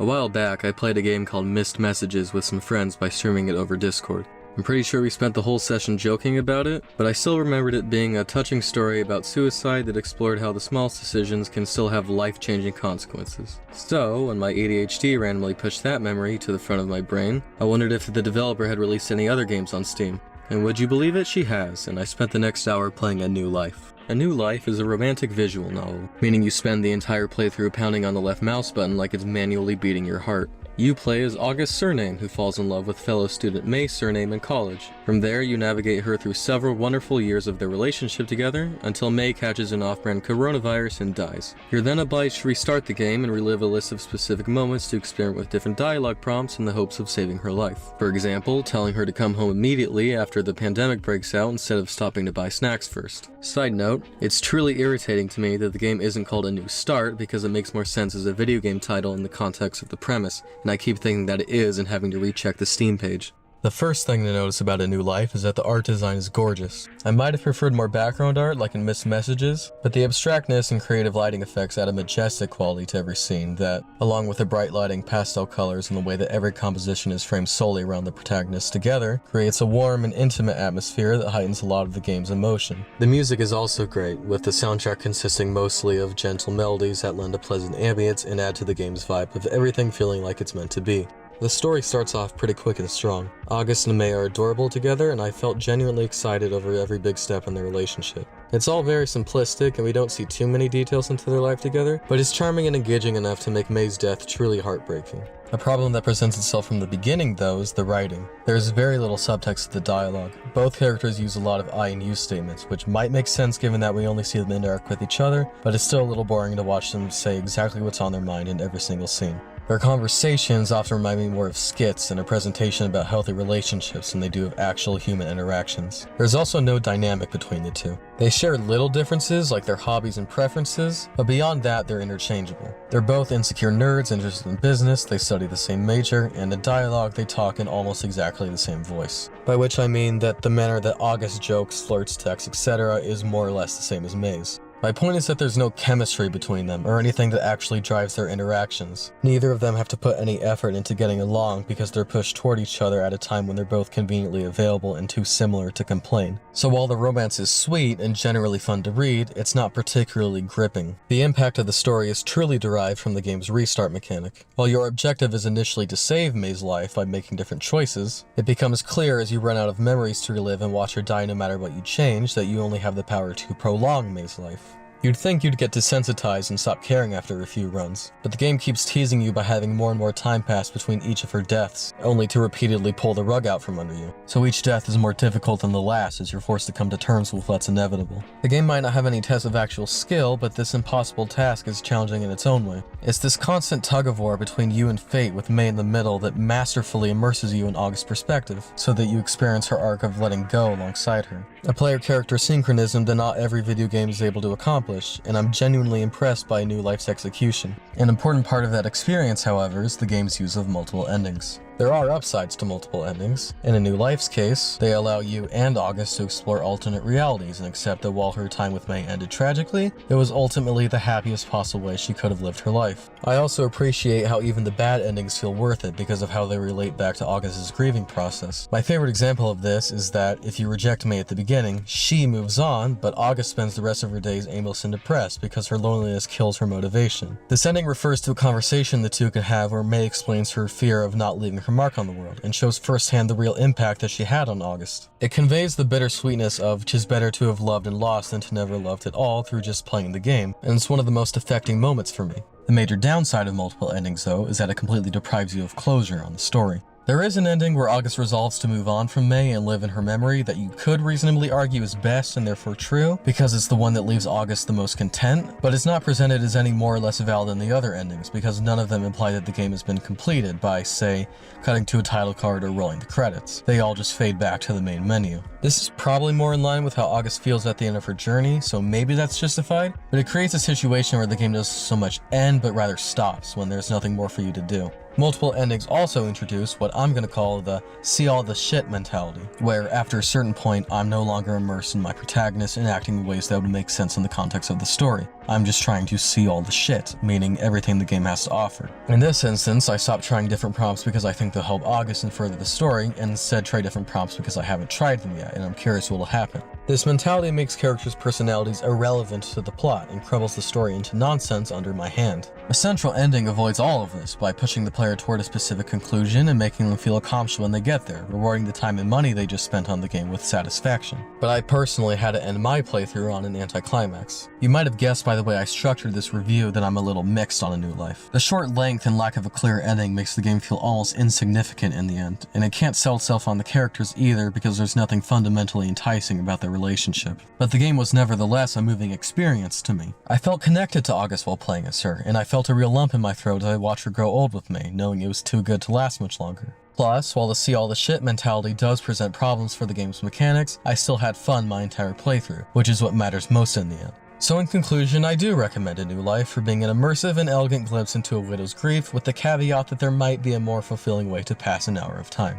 A while back, I played a game called Missed Messages with some friends by streaming it over Discord. I'm pretty sure we spent the whole session joking about it, but I still remembered it being a touching story about suicide that explored how the smallest decisions can still have life-changing consequences. So, when my ADHD randomly pushed that memory to the front of my brain, I wondered if the developer had released any other games on Steam. And would you believe it, she has, and I spent the next hour playing A New Life. A New Life is a romantic visual novel, meaning you spend the entire playthrough pounding on the left mouse button like it's manually beating your heart. You play as August Surname, who falls in love with fellow student May Surname in college. From there, you navigate her through several wonderful years of their relationship together, until May catches an off-brand coronavirus and dies. You're then obliged to restart the game and relive a list of specific moments to experiment with different dialogue prompts in the hopes of saving her life. For example, telling her to come home immediately after the pandemic breaks out instead of stopping to buy snacks first. Side note, it's truly irritating to me that the game isn't called A New Start because it makes more sense as a video game title in the context of the premise, and I keep thinking that it is and having to recheck the Steam page. The first thing to notice about A New Life is that the art design is gorgeous. I might have preferred more background art like in Missed Messages, but the abstractness and creative lighting effects add a majestic quality to every scene that, along with the bright lighting, pastel colors, and the way that every composition is framed solely around the protagonists together, creates a warm and intimate atmosphere that heightens a lot of the game's emotion. The music is also great, with the soundtrack consisting mostly of gentle melodies that lend a pleasant ambience and add to the game's vibe of everything feeling like it's meant to be. The story starts off pretty quick and strong. August and May are adorable together, and I felt genuinely excited over every big step in their relationship. It's all very simplistic, and we don't see too many details into their life together, but it's charming and engaging enough to make May's death truly heartbreaking. A problem that presents itself from the beginning, though, is the writing. There's very little subtext to the dialogue. Both characters use a lot of I and you statements, which might make sense given that we only see them interact with each other, but it's still a little boring to watch them say exactly what's on their mind in every single scene. Their conversations often remind me more of skits and a presentation about healthy relationships than they do of actual human interactions. There's also no dynamic between the two. They share little differences like their hobbies and preferences, but beyond that they're interchangeable. They're both insecure nerds interested in business, they study the same major, and in dialogue they talk in almost exactly the same voice. By which I mean that the manner that August jokes, flirts, texts, etc. is more or less the same as May's. My point is that there's no chemistry between them, or anything that actually drives their interactions. Neither of them have to put any effort into getting along because they're pushed toward each other at a time when they're both conveniently available and too similar to complain. So while the romance is sweet and generally fun to read, it's not particularly gripping. The impact of the story is truly derived from the game's restart mechanic. While your objective is initially to save May's life by making different choices, it becomes clear as you run out of memories to relive and watch her die no matter what you change that you only have the power to prolong May's life. You'd think you'd get desensitized and stop caring after a few runs, but the game keeps teasing you by having more and more time pass between each of her deaths, only to repeatedly pull the rug out from under you. So each death is more difficult than the last as you're forced to come to terms with what's inevitable. The game might not have any tests of actual skill, but this impossible task is challenging in its own way. It's this constant tug-of-war between you and fate with May in the middle that masterfully immerses you in August's perspective, so that you experience her arc of letting go alongside her. A player-character synchronism that not every video game is able to accomplish, and I'm genuinely impressed by New Life's execution. An important part of that experience, however, is the game's use of multiple endings. There are upsides to multiple endings. In A New Life's case, they allow you and August to explore alternate realities and accept that while her time with May ended tragically, it was ultimately the happiest possible way she could have lived her life. I also appreciate how even the bad endings feel worth it because of how they relate back to August's grieving process. My favorite example of this is that if you reject May at the beginning, she moves on, but August spends the rest of her days aimless and depressed because her loneliness kills her motivation. This ending refers to a conversation the two can have where May explains her fear of not leaving her mark on the world and shows firsthand the real impact that she had on August. It conveys the bittersweetness of "'tis better to have loved and lost than to never loved at all" through just playing the game, and it's one of the most affecting moments for me. The major downside of multiple endings, though, is that it completely deprives you of closure on the story. There is an ending where August resolves to move on from May and live in her memory that you could reasonably argue is best and therefore true, because it's the one that leaves August the most content, but it's not presented as any more or less valid than the other endings, because none of them imply that the game has been completed by, say, cutting to a title card or rolling the credits. They all just fade back to the main menu. This is probably more in line with how August feels at the end of her journey, so maybe that's justified, but it creates a situation where the game doesn't so much end but rather stops when there's nothing more for you to do. Multiple endings also introduce what I'm going to call the see all the shit mentality, where after a certain point I'm no longer immersed in my protagonist and acting in ways that would make sense in the context of the story. I'm just trying to see all the shit, meaning everything the game has to offer. In this instance, I stopped trying different prompts because I think they'll help August and further the story, and instead try different prompts because I haven't tried them yet and I'm curious what will happen. This mentality makes characters' personalities irrelevant to the plot and crumbles the story into nonsense under my hand. A central ending avoids all of this by pushing the player toward a specific conclusion and making them feel accomplished when they get there, rewarding the time and money they just spent on the game with satisfaction. But I personally had to end my playthrough on an anticlimax. You might have guessed by the way I structured this review that I'm a little mixed on A New Life. The short length and lack of a clear ending makes the game feel almost insignificant in the end, and it can't sell itself on the characters either because there's nothing fundamentally enticing about their relationship. But the game was nevertheless a moving experience to me. I felt connected to August while playing as her, and I felt a real lump in my throat as I watched her grow old with me, knowing it was too good to last much longer. Plus, while the see all the shit mentality does present problems for the game's mechanics, I still had fun my entire playthrough, which is what matters most in the end. So in conclusion, I do recommend A New Life for being an immersive and elegant glimpse into a widow's grief, with the caveat that there might be a more fulfilling way to pass an hour of time.